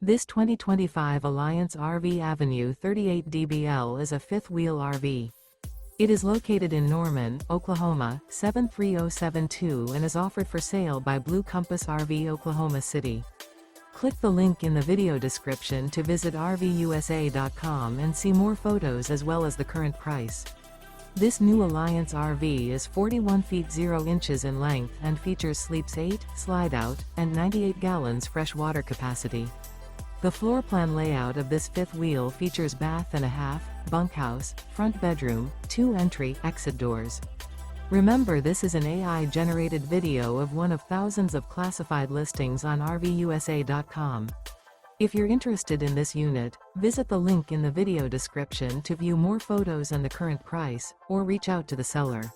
This 2025 Alliance RV Avenue 38 DBL is a fifth-wheel RV. It is located in Norman, Oklahoma, 73072 and is offered for sale by Blue Compass RV Oklahoma City. Click the link in the video description to visit RVUSA.com and see more photos as well as the current price. This new Alliance RV is 41 feet 0 inches in length and features sleeps 8, slide-out, and 98 gallons fresh water capacity. The floor plan layout of this fifth wheel features bath and a half, bunkhouse, front bedroom, 2 entry/exit doors. Remember, this is an AI-generated video of one of thousands of classified listings on RVUSA.com. If you're interested in this unit, visit the link in the video description to view more photos and the current price, or reach out to the seller.